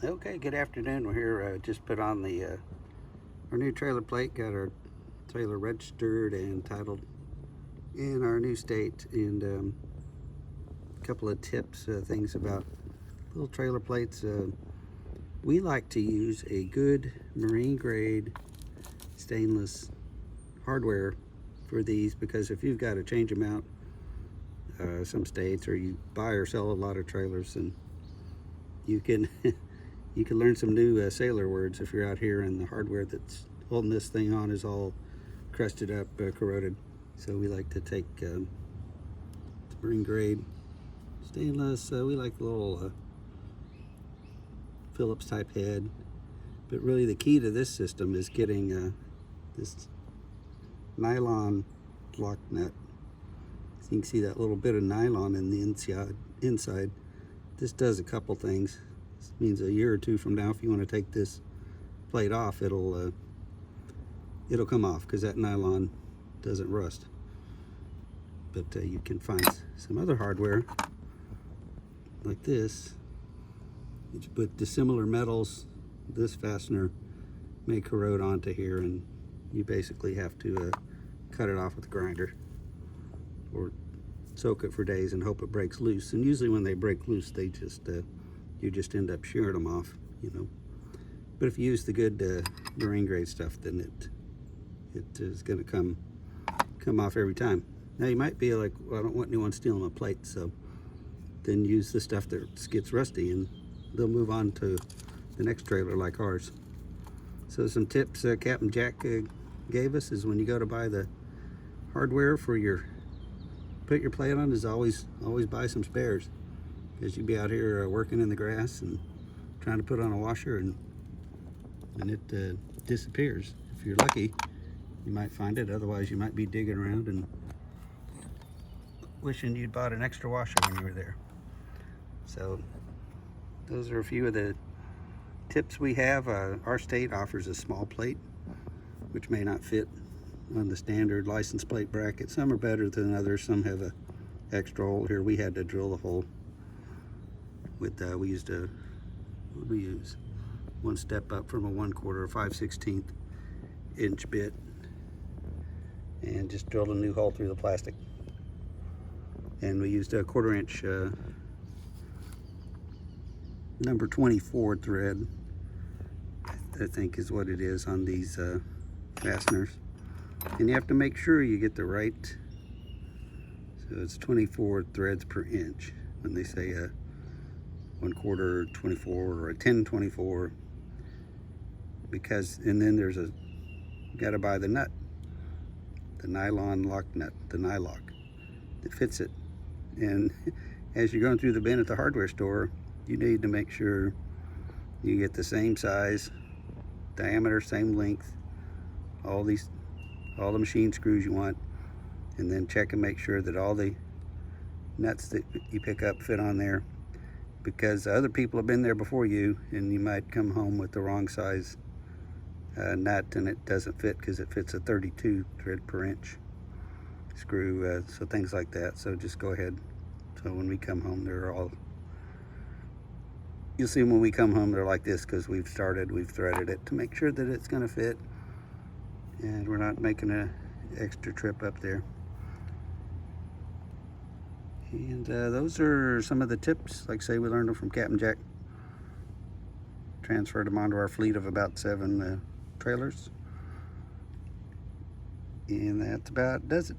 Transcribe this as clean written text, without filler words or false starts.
Okay, good afternoon. We're here, just put on the our new trailer plate, got our trailer registered and titled in our new state, and a couple of tips, things about little trailer plates. We like to use a good marine grade stainless hardware for these, because if you've got to change them out some states, or you buy or sell a lot of trailers, and you can you can learn some new sailor words if you're out here and the hardware that's holding this thing on is all crusted up, corroded. So we like to take marine grade stainless. We like the little Phillips type head. But really the key to this system is getting this nylon lock nut. So you can see that little bit of nylon in the inside. This does a couple things. This means a year or two from now, if you want to take this plate off, it'll come off, because that nylon doesn't rust. But you can find some other hardware like this. You put dissimilar metals. This fastener may corrode onto here, and you basically have to cut it off with a grinder, or soak it for days and hope it breaks loose. And usually when they break loose, they just you just end up shearing them off, you know. But if you use the good marine grade stuff, then it is going to come off every time. Now you might be like, well, I don't want anyone stealing my plate, so then use the stuff that gets rusty, and they'll move on to the next trailer like ours. So some tips Captain Jack gave us is, when you go to buy the hardware for put your plate on, is always buy some spares, because you'd be out here working in the grass and trying to put on a washer, and it disappears. If you're lucky, you might find it. Otherwise, you might be digging around and wishing you'd bought an extra washer when you were there. So those are a few of the tips we have. Our state offers a small plate, which may not fit on the standard license plate bracket. Some are better than others. Some have a extra hole. Here we had to drill the hole with we used a, what did we use, one step up from a 1/4 5/16 inch bit, and just drilled a new hole through the plastic. And we used a 1/4 inch number 24 thread, I think is what it is on these fasteners. And you have to make sure you get the right, so it's 24 threads per inch when they say a 1/4 24 or a 10/24, because, and then there's you gotta buy the nut, the nylon lock nut, the nylock that fits it. And as you're going through the bin at the hardware store, you need to make sure you get the same size, diameter, same length, all the machine screws you want, and then check and make sure that all the nuts that you pick up fit on there, because other people have been there before you, and you might come home with the wrong size nut, and it doesn't fit because it fits a 32 thread per inch screw, so things like that. So just go ahead. So when we come home, you'll see when we come home they're like this, because we've threaded it to make sure that it's going to fit, and we're not making an extra trip up there. And those are some of the tips. Like I say, we learned them from Captain Jack, transferred them onto our fleet of about 7 trailers, and that's about does it.